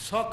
100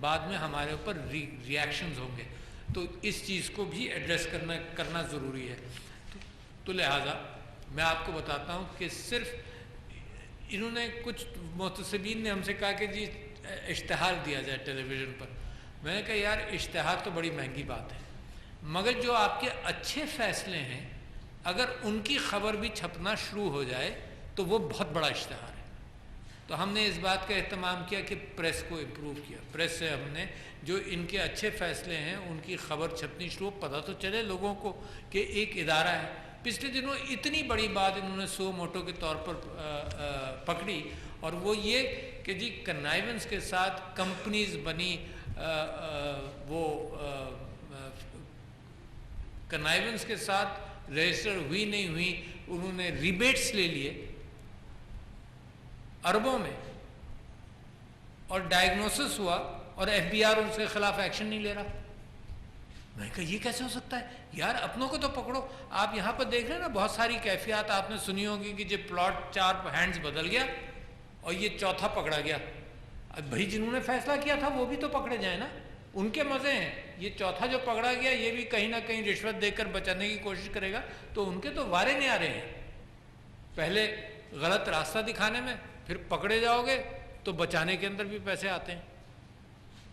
بعد میں ہمارے اوپر ریئیکشنز ہوں گے. تو اس چیز کو بھی ایڈریس کرنا ضروری ہے. تو لہٰذا میں آپ کو بتاتا ہوں کہ صرف انہوں نے کچھ محتسبین نے ہم سے کہا کہ جی اشتہار دیا جائے ٹیلی ویژن پر. میں نے کہا یار اشتہار تو بڑی مہنگی بات ہے، مگر جو آپ کے اچھے فیصلے ہیں اگر ان کی خبر بھی چھپنا شروع ہو جائے تو وہ بہت بڑا اشتہار ہے. تو ہم نے اس بات کا اہتمام کیا کہ پریس کو امپروو کیا. پریس سے ہم نے جو ان کے اچھے فیصلے ہیں ان کی خبر چھپنی شروع، پتہ تو چلے لوگوں کو کہ ایک ادارہ ہے. پچھلے دنوں اتنی بڑی بات انہوں نے سو موٹو کے طور پر پکڑی، اور وہ یہ کہ جی کنائیونس کے ساتھ کمپنیز بنی، وہ کنائیونس کے ساتھ رجسٹر ہوئی نہیں ہوئی، انہوں نے ریبیٹس لے لیے اربوں میں، اور ڈائگنوسس ہوا اور ایف بی آر ان کے خلاف ایکشن نہیں لے رہا. میں نے کہا یہ کیسے ہو سکتا ہے یار، اپنوں کو تو پکڑو. آپ یہاں پر دیکھ رہے ہیں نا بہت ساری کیفیات آپ نے سنی ہوگی کہ یہ پلاٹ 4 ہینڈز بدل گیا اور یہ چوتھا پکڑا گیا. اب بھائی جنہوں نے فیصلہ کیا تھا وہ بھی تو پکڑے جائیں نا، ان کے مزے ہیں. یہ چوتھا جو پکڑا گیا یہ بھی کہیں نہ کہیں رشوت دے کر بچانے کی کوشش کرے گا، تو ان کے تو وارے نہیں آ رہے ہیں. پہلے غلط راستہ دکھانے میں، پھر پکڑے جاؤ گے تو بچانے کے اندر بھی پیسے آتے ہیں.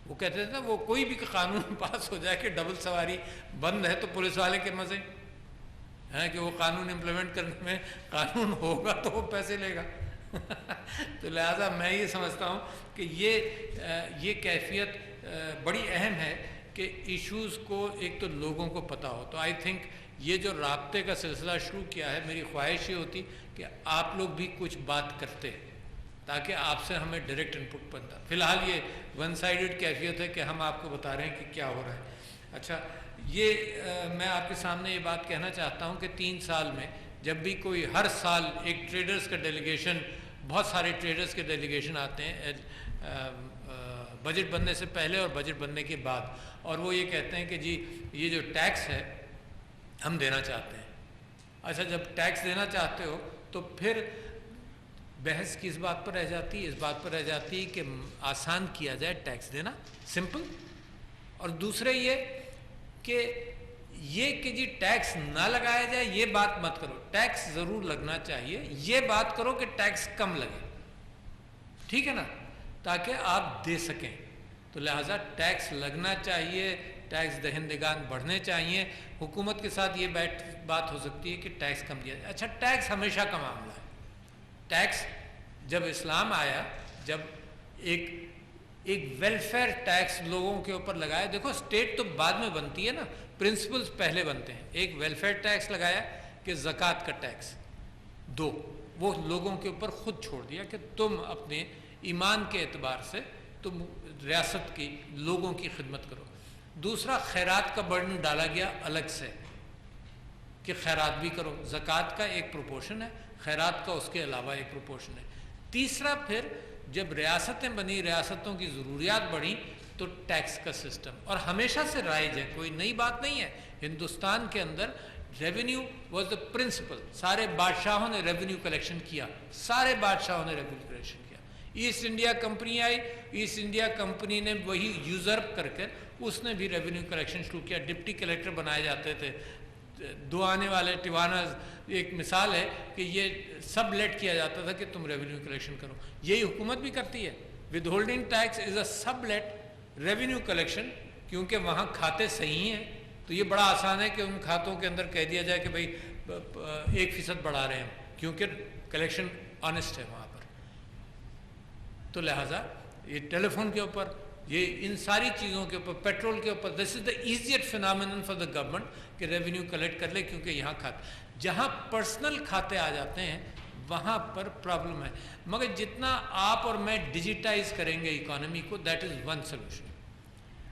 وہ کہتے تھے نا وہ کوئی بھی قانون پاس ہو جائے کہ ڈبل سواری بند ہے تو پولیس والے کے مزے ہیں کہ وہ قانون امپلیمنٹ کرنے میں قانون ہوگا تو وہ پیسے لے گا. تو لہٰذا میں یہ سمجھتا ہوں کہ یہ کیفیت بڑی اہم ہے کہ ایشوز کو ایک تو لوگوں کو پتہ ہو. تو آئی تھنک یہ جو رابطے کا سلسلہ شروع کیا ہے، میری خواہش یہ ہوتی کہ آپ لوگ بھی کچھ بات کرتے تاکہ آپ سے ہمیں ڈائریکٹ انپٹ بنتا. فی الحال یہ ون سائیڈڈ کیفیت ہے کہ ہم آپ کو بتا رہے ہیں کہ کیا ہو رہا ہے. اچھا، یہ میں آپ کے سامنے یہ بات کہنا چاہتا ہوں کہ 3 سال میں جب بھی کوئی ہر سال ایک ٹریڈرز کا ڈیلیگیشن، بہت سارے ٹریڈرز کے ڈیلیگیشن آتے ہیں بجٹ بننے سے پہلے اور بجٹ بننے کے بعد، اور وہ یہ کہتے ہیں کہ جی یہ جو ٹیکس ہے ہم دینا چاہتے ہیں. اچھا، جب ٹیکس دینا چاہتے ہو تو پھر بحث کس بات پر رہ جاتی ہے؟ اس بات پر رہ جاتی ہے کہ آسان کیا جائے ٹیکس دینا، سمپل. اور دوسرے یہ کہ جی ٹیکس نہ لگایا جائے یہ بات مت کرو، ٹیکس ضرور لگنا چاہیے. یہ بات کرو کہ ٹیکس کم لگے، ٹھیک ہے نا، تاکہ آپ دے سکیں. تو لہٰذا ٹیکس لگنا چاہیے، ٹیکس دہندگان بڑھنے چاہیے. حکومت کے ساتھ یہ بات ہو سکتی ہے کہ ٹیکس کم دیا جائے. اچھا، ٹیکس ہمیشہ کا معاملہ ہے. ٹیکس جب اسلام آیا، جب ایک ویلفیئر ٹیکس لوگوں کے اوپر لگایا، دیکھو اسٹیٹ تو بعد میں بنتی ہے نا، پرنسپلز پہلے بنتے ہیں. ایک ویلفیئر ٹیکس لگایا کہ زکوٰۃ کا ٹیکس 2، وہ لوگوں کے اوپر خود چھوڑ دیا کہ تم اپنے ایمان کے اعتبار سے تم ریاست کی لوگوں کی خدمت کرو. دوسرا، خیرات کا برڈن ڈالا گیا الگ سے کہ خیرات بھی کرو. زکوٰۃ کا ایک پروپورشن ہے، خیرات کا اس کے علاوہ ایک پروپورشن ہے. تیسرا، پھر جب ریاستیں بنی، ریاستوں کی ضروریات بڑھیں تو ٹیکس کا سسٹم، اور ہمیشہ سے رائج ہے، کوئی نئی بات نہیں ہے. ہندوستان کے اندر ریونیو واز دا پرنسپل. سارے بادشاہوں نے ریونیو کلیکشن کیا، سارے بادشاہوں نے ریونیو کلیکشن کیا. ایسٹ انڈیا کمپنی آئی، ایسٹ انڈیا کمپنی نے وہی یوزرپ کر کے اس نے بھی ریونیو کلیکشن شروع کیا. ڈپٹی کلیکٹر بنائے جاتے تھے. دو آنے والے ٹیواناز ایک مثال ہے کہ یہ سب لیٹ کیا جاتا تھا کہ تم ریونیو کلیکشن کرو. یہی حکومت بھی کرتی ہے. Withholding tax is a sublet revenue collection, کیونکہ وہاں کھاتے صحیح ہیں تو یہ بڑا آسان ہے کہ ان کھاتوں کے اندر کہہ دیا جائے کہ بھائی 1% بڑھا رہے ہیں، کیونکہ کلیکشن آنیسٹ ہے وہاں پر. تو لہٰذا یہ ٹیلی فون کے اوپر، یہ ان ساری چیزوں کے اوپر، پیٹرول کے اوپر، this is the easiest phenomenon for the government کہ ریونیو کلیکٹ کر لے، کیونکہ یہاں جہاں پرسنل کھاتے آ جاتے ہیں وہاں پر پرابلم ہے. مگر جتنا آپ اور میں ڈیجیٹائز کریں گے اکانومی کو، دیٹ از ون سلوشن.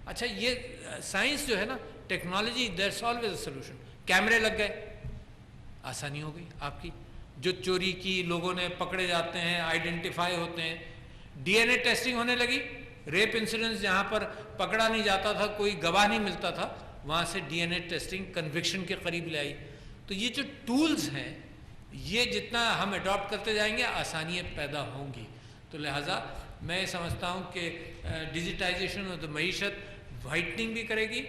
اچھا، یہ سائنس جو ہے نا، technology, that's always a solution. کیمرے لگ گئے، آسانی ہو گئی آپ کی. جو چوری کی لوگوں نے پکڑے جاتے ہیں، آئیڈینٹیفائی ہوتے ہیں. ڈی این اے ٹیسٹنگ ہونے لگی. ریپ انسیڈنٹس جہاں پر پکڑا نہیں جاتا تھا، کوئی گواہ نہیں ملتا تھا، وہاں سے ڈی این اے ٹیسٹنگ کنوکشن کے قریب لے آئی. تو یہ جو ٹولز ہیں، یہ جتنا ہم اڈاپٹ کرتے جائیں گے آسانیاں پیدا ہوں گی. تو لہٰذا میں سمجھتا ہوں کہ ڈیجیٹائزیشن آف دا معیشت وائٹننگ بھی کرے گی،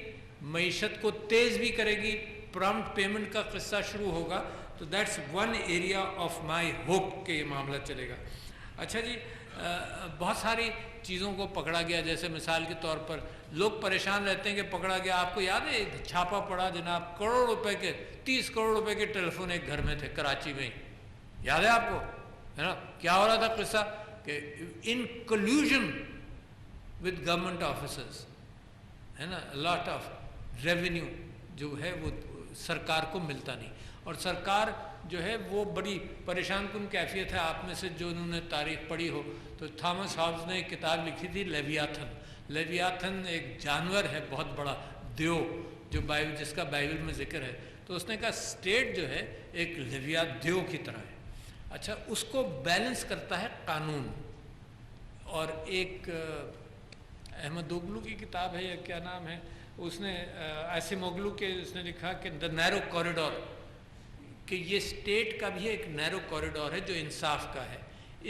معیشت کو تیز بھی کرے گی، پرامپٹ پیمنٹ کا قصہ شروع ہوگا، تو that's one area of my hope کہ یہ معاملہ چلے گا۔ اچھا جی، بہت ساری چیزوں کو پکڑا گیا، جیسے مثال کے طور پر لوگ پریشان رہتے ہیں کہ پکڑا گیا، آپ کو یاد ہے چھاپا پڑا جناب، کروڑ روپے کے 30 کروڑ روپے کے ٹیلی فون ایک گھر میں تھے کراچی میں، یاد ہے آپ کو، ہے نا؟ کیا ہو رہا تھا قصہ کہ ان کلیوژن ود گورنمنٹ آفیسرز، ہے نا، لاٹ آف ریونیو جو ہے وہ سرکار کو ملتا نہیں، اور سرکار جو ہے وہ بڑی پریشان کن کیفیت ہے۔ آپ میں سے جو انہوں نے تاریخ پڑھی ہو تو تھامس ہابز نے ایک کتاب لکھی تھی لیویاتھن۔ لیویاتھن ایک جانور ہے بہت بڑا، دیو، جو جس کا بائبل میں ذکر ہے، تو اس نے کہا اسٹیٹ جو ہے ایک دیو کی طرح ہے۔ اچھا، اس کو بیلنس کرتا ہے قانون، اور ایک احمد دوگلو کی کتاب ہے یا کیا نام ہے، اس نے ایسے موگلو کے اس نے لکھا کہ دا نیرو کوریڈور، کہ یہ اسٹیٹ کا بھی ایک نیرو کوریڈور ہے جو انصاف کا ہے،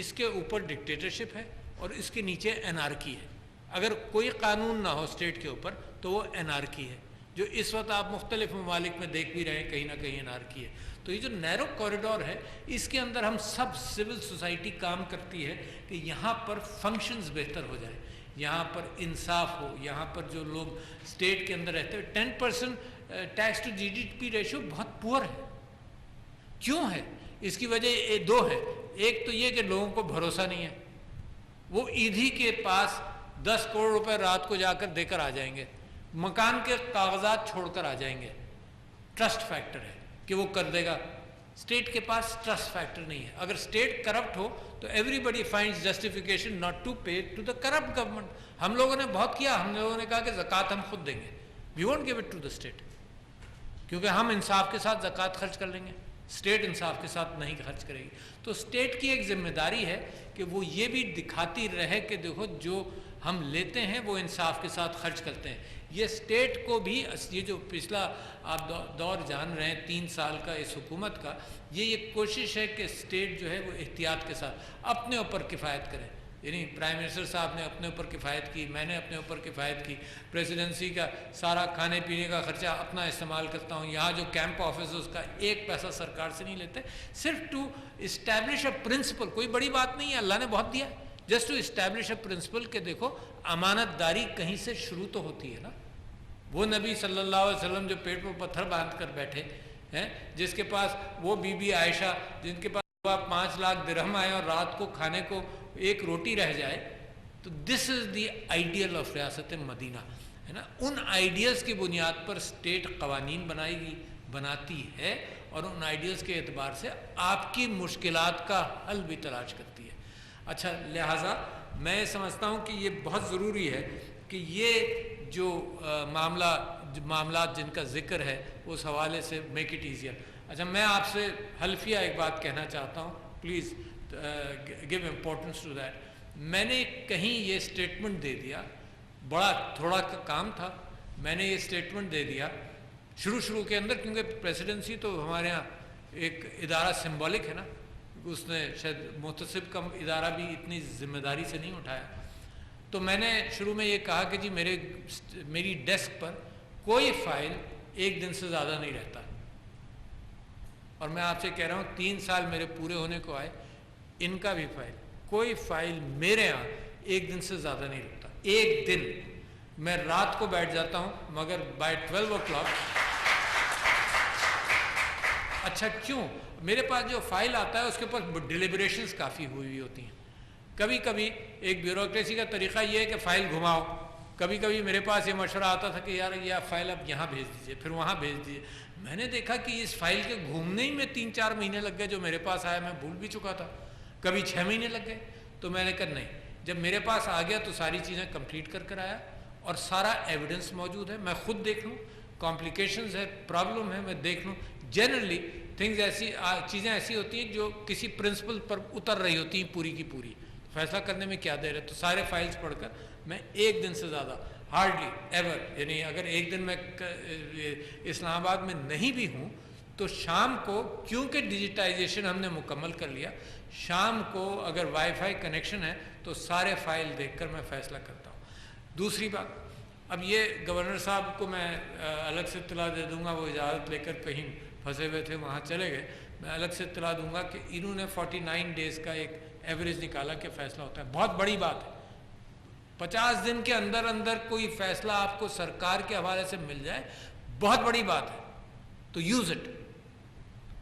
اس کے اوپر ڈکٹیٹرشپ ہے اور اس کے نیچے انارکی ہے۔ اگر کوئی قانون نہ ہو اسٹیٹ کے اوپر تو وہ انارکی ہے، جو اس وقت آپ مختلف ممالک میں دیکھ بھی رہے ہیں، کہیں نہ کہیں انارکی ہے۔ تو یہ جو نیرو کوریڈور ہے، اس کے اندر ہم سب سول سوسائٹی کام کرتی ہے کہ یہاں پر فنکشنز بہتر ہو جائیں، یہاں پر انصاف ہو، یہاں پر جو لوگ اسٹیٹ کے اندر رہتے ہیں۔ 10% tax to G D P ratio بہت پور ہے۔ کیوں ہے؟ اس کی وجہ دو ہے۔ ایک تو یہ کہ لوگوں کو بھروسہ نہیں ہے، وہ ایدھی کے پاس 10 کروڑ روپے رات کو جا کر دے کر آ جائیں گے، مکان کے کاغذات چھوڑ کر آ جائیں گے۔ ٹرسٹ فیکٹر ہے کہ وہ کر دے گا۔ اسٹیٹ کے پاس ٹرسٹ فیکٹر نہیں ہے۔ اگر اسٹیٹ کرپٹ ہو تو everybody finds justification not to pay to the corrupt government. ہم لوگوں نے بہت کیا، ہم لوگوں نے کہا کہ زکوٰۃ ہم خود دیں گے، we won't give it to the state, کیونکہ ہم انصاف کے ساتھ زکوٰۃ خرچ کر لیں گے، اسٹیٹ انصاف کے ساتھ نہیں خرچ کرے گی۔ تو اسٹیٹ کی ایک ذمہ داری ہے کہ وہ یہ بھی دکھاتی رہے کہ دیکھو جو ہم لیتے ہیں وہ انصاف کے ساتھ خرچ کرتے ہیں۔ یہ اسٹیٹ کو بھی، یہ جو پچھلا آپ دور جان رہے ہیں 3 سال کا اس حکومت کا، یہ کوشش ہے کہ اسٹیٹ جو ہے وہ احتیاط کے ساتھ اپنے اوپر کفایت کرے۔ یعنی پرائم منسٹر صاحب نے اپنے اوپر کفایت کی، میں نے اپنے اوپر کفایت کی، پریسیڈنسی کا سارا کھانے پینے کا خرچہ اپنا استعمال کرتا ہوں، یہاں جو کیمپ آفس ہے اس کا 1 پیسہ سرکار سے نہیں لیتے، صرف ٹو اسٹیبلش اے پرنسپل۔ کوئی بڑی بات نہیں ہے، اللہ نے بہت دیا ہے، just to establish a principle کہ دیکھو امانت داری کہیں سے شروع تو ہوتی ہے نا۔ وہ نبی صلی اللہ علیہ وسلم جو پیٹ پر پتھر باندھ کر بیٹھے ہیں، جس کے پاس وہ بی بی عائشہ جن کے پاس 5 لاکھ درہم آئے اور رات کو کھانے کو 1 روٹی رہ جائے، تو دس از دی آئیڈیل آف ریاست مدینہ، ہے نا۔ ان آئیڈیلز کی بنیاد پر اسٹیٹ قوانین بناتی ہے اور ان آئیڈیلز کے اعتبار سے آپ کی مشکلات کا حل بھی تلاش کرتی ہے۔ اچھا، لہٰذا میں سمجھتا ہوں کہ یہ بہت ضروری ہے کہ یہ جو معاملات جن کا ذکر ہے اس حوالے سے میک اٹ ایزیئر۔ اچھا، میں آپ سے حلفیہ ایک بات کہنا چاہتا ہوں، please give importance to that. میں نے کہیں یہ اسٹیٹمنٹ دے دیا، بڑا تھوڑا کام تھا، میں نے یہ اسٹیٹمنٹ دے دیا شروع کے اندر، کیونکہ پریسیڈنسی تو ہمارے ہاں ایک ادارہ سمبولک ہے نا، اس نے شاید محتسب کا ادارہ بھی اتنی ذمہ داری سے نہیں اٹھایا، تو میں نے شروع میں یہ کہا کہ جی میری ڈیسک پر کوئی فائل 1 دن سے زیادہ نہیں رہتا، اور میں آپ سے کہہ رہا ہوں 3 سال میرے پورے ہونے کو آئے، ان کا بھی کوئی فائل میرے ہاں 1 دن سے زیادہ نہیں رکتا۔ 1 دن میں رات کو بیٹھ جاتا ہوں مگر بائی 12 o'clock۔ اچھا، کیوں؟ میرے پاس جو فائل آتا ہے اس کے اوپر ڈیلیبریشنز کافی ہوئی ہوتی ہیں۔ کبھی کبھی ایک بیوروکریسی کا طریقہ یہ ہے کہ فائل گھماؤ۔ کبھی کبھی میرے پاس یہ مشورہ آتا تھا کہ یار یہ فائل اب یہاں بھیج دیجئے، پھر وہاں بھیج دیجئے۔ میں نے دیکھا کہ اس فائل کے گھومنے ہی میں 3-4 مہینے لگ گئے، جو میرے پاس آیا میں بھول بھی چکا تھا، کبھی 6 مہینے لگ گئے۔ تو میں نے کہا نہیں، جب میرے پاس آ گیا تو ساری چیزیں کمپلیٹ کر آیا اور سارا ایویڈنس موجود ہے، میں خود دیکھ لوں، کمپلیکیشنز ہے، پرابلم ہے، میں دیکھ لوں۔ جنرلی چیزیں ایسی ہوتی ہیں جو کسی پرنسپل پر اتر رہی ہوتی ہیں پوری کی پوری، فیصلہ کرنے میں کیا دیر ہے۔ تو سارے فائلز پڑھ کر میں 1 دن سے زیادہ ہارڈلی ایور، یعنی اگر 1 دن میں اسلام آباد میں نہیں بھی ہوں تو شام کو کیونکہ ڈیجیٹائزیشن ہم نے مکمل کر لیا، شام کو اگر وائی فائی کنیکشن ہے تو سارے فائل دیکھ کر میں فیصلہ کرتا ہوں۔ دوسری بات، اب یہ گورنر صاحب کو میں الگ سے اطلاع دے دوں گا، وہ اجازت لے کر کہیں پھنسے ہوئے تھے وہاں چلے گئے، میں الگ سے اطلاع دوں گا کہ انہوں نے 49 ڈیز کا ایک ایوریج نکالا کہ فیصلہ ہوتا ہے۔ بہت بڑی بات ہے، 50 دن کے اندر اندر کوئی فیصلہ آپ کو سرکار کے حوالے سے مل جائے، بہت بڑی بات ہے، تو یوز اٹ۔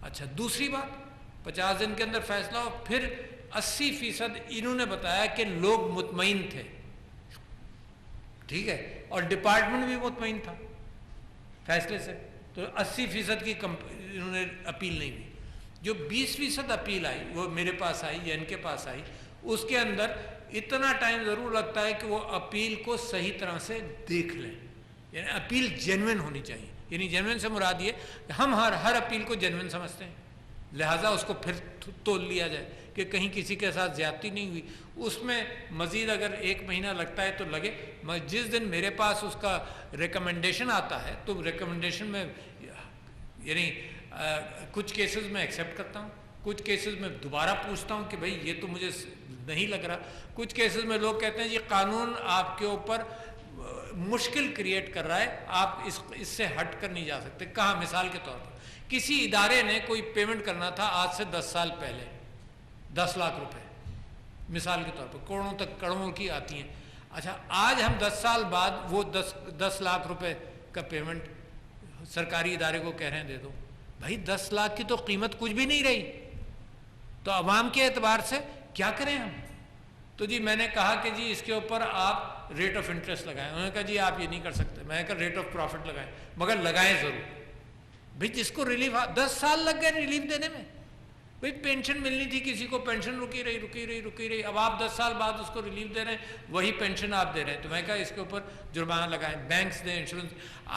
اچھا، دوسری بات، 50 دن کے اندر فیصلہ ہو، پھر 80% انہوں نے بتایا کہ لوگ مطمئن تھے، ٹھیک ہے، اور ڈپارٹمنٹ بھی مطمئن تھا فیصلے سے، تو 80% کی انہوں نے اپیل نہیں ہوئی۔ جو 20% اپیل آئی وہ میرے پاس آئی یا ان کے پاس آئی، اس کے اندر اتنا ٹائم ضرور لگتا ہے کہ وہ اپیل کو صحیح طرح سے دیکھ لیں، یعنی اپیل جینوئن ہونی چاہیے، یعنی جینوئن سے مراد یہ کہ ہم ہر اپیل کو جینوئن سمجھتے ہیں، لہٰذا اس کو پھر تول لیا جائے کہ کہیں کسی کے ساتھ زیادتی نہیں ہوئی۔ اس میں مزید اگر 1 مہینہ لگتا ہے تو لگے، جس دن میرے پاس اس کا ریکمنڈیشن آتا ہے تو ریکمنڈیشن میں یعنی کچھ کیسز میں ایکسیپٹ کرتا ہوں، کچھ کیسز میں دوبارہ پوچھتا ہوں کہ بھئی یہ تو مجھے نہیں لگ رہا، کچھ کیسز میں لوگ کہتے ہیں یہ قانون آپ کے اوپر مشکل کریٹ کر رہا ہے، آپ اس سے ہٹ کر نہیں جا سکتے۔ کہاں؟ مثال کے طور پر کسی ادارے نے کوئی پیمنٹ کرنا تھا آج سے 10 سال پہلے 10 لاکھ روپے، مثال کے طور پر کروڑوں تک کروڑوں کی آتی ہیں۔ اچھا، آج ہم 10 سال بعد وہ 10 لاکھ روپے کا پیمنٹ سرکاری ادارے کو کہہ رہے ہیں دے دو، بھائی 10 لاکھ کی تو قیمت کچھ بھی نہیں رہی، تو عوام کے اعتبار سے کیا کریں ہم؟ تو جی میں نے کہا کہ جی اس کے اوپر آپ ریٹ آف انٹرسٹ لگائیں، انہوں نے کہا جی آپ یہ نہیں کر سکتے، میں نے کہا ریٹ آف پروفٹ لگائیں، مگر لگائیں ضرور۔ بھئی جس کو ریلیف 10 سال لگ گئے ریلیف دینے میں، بھئی پینشن ملنی تھی کسی کو، پینشن رکی رہی، اب آپ 10 سال بعد اس کو ریلیف دے رہے ہیں، وہی پینشن آپ دے رہے ہیں، تو میں نے کہا اس کے اوپر جرمانہ لگائیں، بینکس دیں، انشورنس،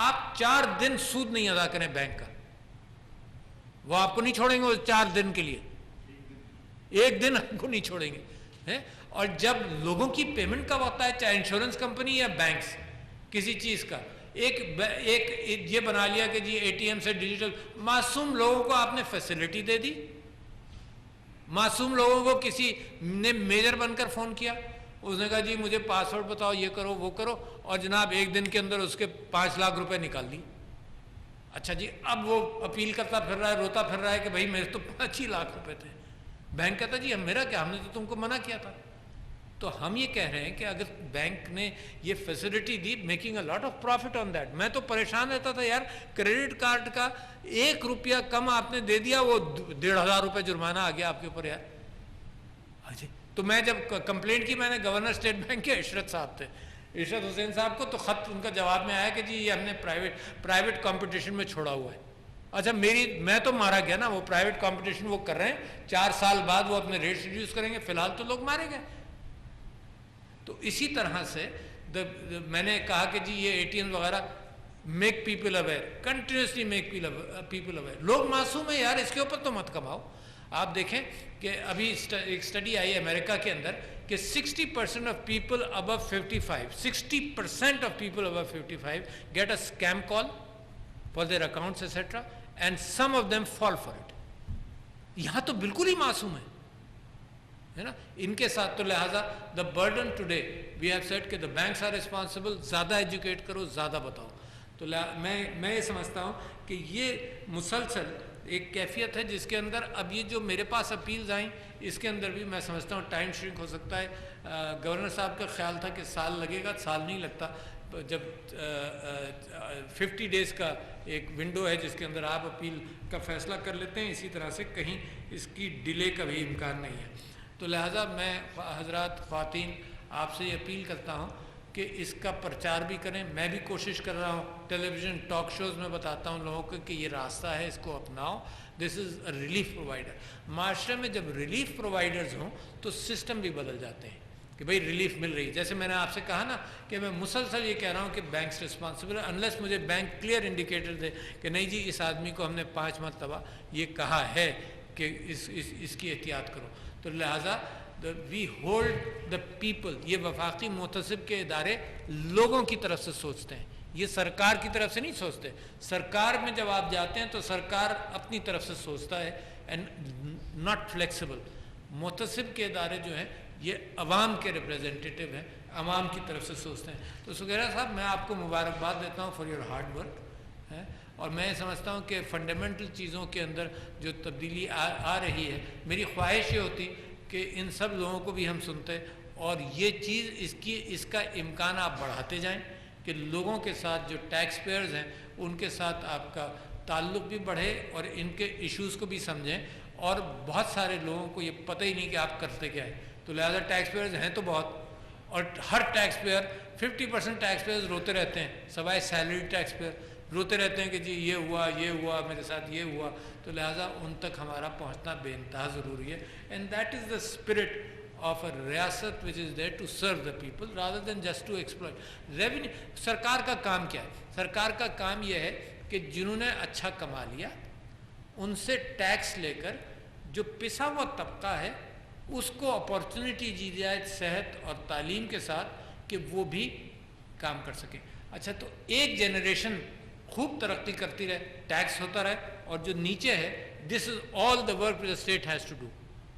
آپ 4 دن سود نہیں ادا کریں بینک کا، وہ آپ کو نہیں چھوڑیں گے وہ 4 دن کے لیے، 1 دن آپ کو نہیں چھوڑیں گے۔ اور جب لوگوں کی پیمنٹ کا ہوتا ہے، چاہے انشورنس کمپنی یا بینکس کسی چیز کا، ایک یہ بنا لیا کہ جی اے ٹی ایم سے ڈیجیٹل، معصوم لوگوں کو آپ نے فیسلٹی دے دی، معصوم لوگوں کو کسی نے میجر بن کر فون کیا، اس نے کہا جی مجھے پاسورڈ بتاؤ، یہ کرو وہ کرو، اور جناب 1 دن کے اندر اس کے 5 لاکھ روپے نکال دی۔ اچھا جی، اب وہ اپیل کرتا پھر رہا ہے، روتا پھر رہا ہے کہ بھائی میرے تو 5 ہی لاکھ روپے تھے۔ بینک کہتا جی میرا کیا، ہم نے تو تم کو منع کیا تھا۔ تو ہم یہ کہہ رہے ہیں کہ اگر بینک نے یہ فیسلٹی دی، making a lot of profit on that. میں تو پریشان رہتا تھا یار، کریڈٹ کارڈ کا 1 روپیہ کم آپ نے دے دیا، وہ 1,500 روپے جرمانہ آ گیا آپ کے اوپر یار۔ تو میں جب کمپلینٹ کی، میں نے گورنر اسٹیٹ بینک کے عشرت صاحب تھے، عشرت حسین صاحب کو، تو خط ان کا جواب میں آیا کہ جی یہ ہم نے پرائیویٹ کمپٹیشن میں چھوڑا ہوا ہے۔ اچھا میں تو مارا گیا نا، وہ پرائیویٹ کمپٹیشن وہ کر رہے ہیں، 4 سال بعد وہ اپنے ریٹس ریڈیوس کریں گے، فی الحال تو لوگ مارے گئے۔ تو اسی طرح سے میں نے کہا کہ جی یہ اے ٹی ایم وغیرہ make people aware, continuously make people aware, لوگ معصوم ہیں یار، اس کے اوپر تو مت کماؤ۔ آپ دیکھیں کہ ابھی ایک اسٹڈی آئی ہے امریکہ کے اندر کہ 60% of people above 55 60% of people above 55 get a scam call for their accounts etcetera and some of them fall for it. یہاں تو بالکل ہی معصوم ہے نا ان کے ساتھ۔ تو لہٰذا the burden today we have said کہ دا بینکس آر ریسپانسبل، زیادہ ایجوکیٹ کرو، زیادہ بتاؤ۔ تو میں یہ سمجھتا ہوں کہ یہ مسلسل ایک کیفیت ہے جس کے اندر اب یہ جو میرے پاس اپیلز آئیں، اس کے اندر بھی میں سمجھتا ہوں ٹائم شرنک ہو سکتا ہے۔ گورنر صاحب کا خیال تھا کہ سال لگے گا، سال نہیں لگتا، جب 50 ڈیز کا ایک ونڈو ہے جس کے اندر آپ اپیل کا فیصلہ کر لیتے ہیں، اسی طرح سے کہیں اس کی ڈیلے کا بھی امکان نہیں ہے۔ تو لہٰذا میں حضرات خواتین آپ سے یہ اپیل کرتا ہوں کہ اس کا پرچار بھی کریں، میں بھی کوشش کر رہا ہوں، ٹیلی ویژن ٹاک شوز میں بتاتا ہوں لوگوں کو کہ یہ راستہ ہے، اس کو اپناؤ، دس از اے ریلیف پرووائڈر۔ معاشرے میں جب ریلیف پرووائڈرز ہوں تو سسٹم بھی بدل جاتے ہیں کہ بھئی ریلیف مل رہی ہے۔ جیسے میں نے آپ سے کہا نا کہ میں مسلسل یہ کہہ رہا ہوں کہ بینکس رسپانسبل ہے، انلیس مجھے بینک کلیئر انڈیکیٹر دے کہ نہیں جی اس آدمی کو ہم نے 5 مرتبہ یہ کہا ہے کہ اس کی احتیاط کرو۔ تو لہٰذا وی ہولڈ دا پیپل، یہ وفاقی محتسب کے ادارے لوگوں کی طرف سے سوچتے ہیں، یہ سرکار کی طرف سے نہیں سوچتے. سرکار میں جب آپ جاتے ہیں تو سرکار اپنی طرف سے سوچتا ہے اینڈ ناٹ فلیکسیبل. محتسب کے ادارے جو ہیں یہ عوام کے ریپریزنٹیٹیو ہیں, عوام کی طرف سے سوچتے ہیں. تو سغیرہ صاحب میں آپ کو مبارکباد دیتا ہوں فار یور ہارڈ ورک, اور میں سمجھتا ہوں کہ فنڈامنٹل چیزوں کے اندر جو تبدیلی آ رہی ہے, میری خواہش یہ ہوتی کہ ان سب لوگوں کو بھی ہم سنتے اور یہ چیز اس کا امکان آپ بڑھاتے جائیں کہ لوگوں کے ساتھ جو ٹیکس پیئرز ہیں ان کے ساتھ آپ کا تعلق بھی بڑھے اور ان کے ایشوز کو بھی سمجھیں. اور بہت سارے لوگوں کو یہ پتہ ہی نہیں کہ آپ کرتے کیا ہے, تو لہٰذا ٹیکس پیئرز ہیں تو بہت, اور ہر ٹیکس پیئر 50% ٹیکس پیئرز روتے رہتے ہیں سوائے سیلری ٹیکس پیئر, روتے رہتے ہیں کہ جی یہ ہوا میرے ساتھ یہ ہوا. تو لہٰذا ان تک ہمارا پہنچنا بے انتہا ضروری ہے. And that is the spirit of a ریاست which is there to serve the people rather than just to exploit. Revenue, سرکار کا کام کیا ہے؟ سرکار کا کام یہ ہے کہ جنہوں نے اچھا کما لیا ان سے ٹیکس لے کر جو پسا ہوا طبقہ ہے اس کو اپارچونیٹی دی جائے صحت اور تعلیم کے ساتھ کہ وہ بھی کام کر سکیں. اچھا, تو ایک جنریشن خوب ترقی کرتی رہے, ٹیکس ہوتا رہے, اور جو نیچے ہے this is all the work the state has to do.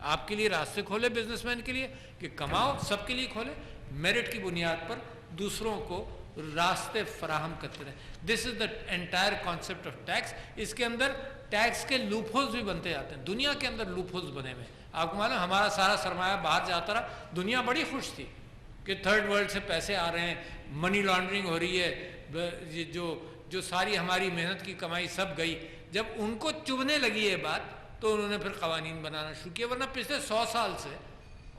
آپ کے لیے راستے کھولے بزنس مین کے لیے کہ کماؤ, سب کے لیے کھولے, میرٹ کی بنیاد پر دوسروں کو راستے فراہم کرتے رہے. This is the entire concept of tax. اس کے اندر ٹیکس کے لوپ ہولز بھی بنتے جاتے ہیں. دنیا کے اندر لوپ ہولز بنے ہوئے ہیں. آپ کو معلوم ہمارا سارا سرمایہ باہر جاتا رہا, دنیا بڑی خوش تھی کہ تھرڈ ورلڈ سے پیسے آ رہے ہیں, منی لانڈرنگ ہو رہی ہے, جو ساری ہماری محنت کی کمائی سب گئی. جب ان کو چبھنے لگی یہ بات تو انہوں نے پھر قوانین بنانا شروع کیا, ورنہ پچھلے 100 سال سے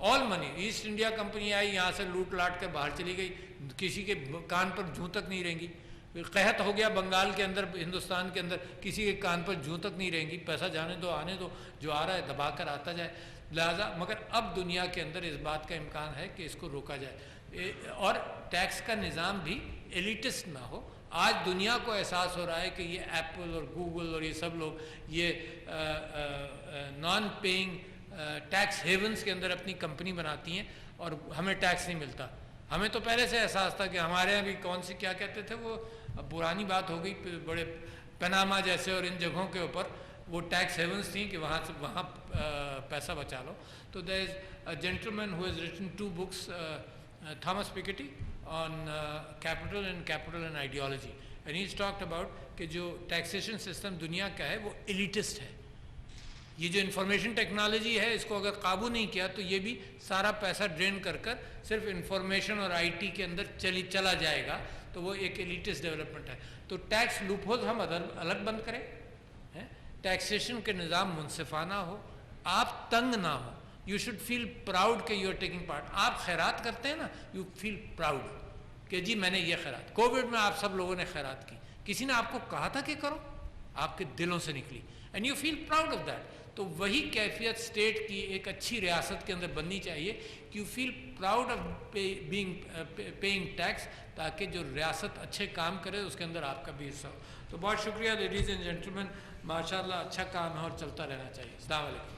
آل منی, ایسٹ انڈیا کمپنی آئی یہاں سے لوٹ لاٹ کے باہر چلی گئی, کسی کے کان پر جوں تک نہیں رہیں گی. قحط ہو گیا بنگال کے اندر, ہندوستان کے اندر کسی کے کان پر جوں تک نہیں رہیں گی. پیسہ جانے دو, آنے دو, جو آ رہا ہے دبا کر آتا جائے. لہٰذا مگر اب دنیا کے اندر اس بات کا امکان ہے کہ اس کو روکا جائے اور ٹیکس کا نظام بھی ایلیٹسٹ نہ ہو. آج دنیا کو احساس ہو رہا ہے کہ یہ ایپل اور گوگل اور یہ سب لوگ یہ نان پیئنگ ٹیکس ہیونس کے اندر اپنی کمپنی بناتی ہیں اور ہمیں ٹیکس نہیں ملتا. ہمیں تو پہلے سے احساس تھا کہ ہمارے یہاں بھی کون سی کیا کہتے تھے, وہ پرانی بات ہو گئی, بڑے پناما جیسے اور ان جگہوں کے اوپر وہ ٹیکس ہیونس تھیں کہ وہاں پیسہ بچا لو. تو there is a gentleman who has written 2 books, Thomas Piketty on capital and ideology, and he's talked about کہ جو ٹیکسیشن سسٹم دنیا کا ہے وہ ایلیٹسٹ ہے. یہ جو انفارمیشن ٹیکنالوجی ہے اس کو اگر قابو نہیں کیا تو یہ بھی سارا پیسہ ڈرین کر صرف انفارمیشن اور آئی ٹی کے اندر چلا جائے گا, تو وہ ایک ایلیٹسٹ ڈیولپمنٹ ہے. تو ٹیکس لوپ ہولز ہم الگ بند کریں, ٹیکسیشن کے نظام منصفانہ ہو, آپ تنگ نہ ہو. یو شوڈ فیل پراؤڈ کہ یو آر ٹیکنگ پارٹ. آپ خیرات کرتے ہیں نا, یو فیل پراؤڈ کہ جی میں نے یہ خیرات. کووڈ میں آپ سب لوگوں نے خیرات کی, کسی نے آپ کو کہا تھا کہ کرو, آپ کے دلوں سے نکلی, and you feel proud of that. تو وہی کیفیت اسٹیٹ کی ایک اچھی ریاست کے اندر بننی چاہیے کہ you feel proud of paying tax, تاکہ جو ریاست اچھے کام کرے اس کے اندر آپ کا بھی حصہ ہو. تو بہت شکریہ لیڈیز اینڈ جینٹلمین, ماشاء اللہ اچھا کام ہے اور چلتا رہنا چاہیے. السلام علیکم.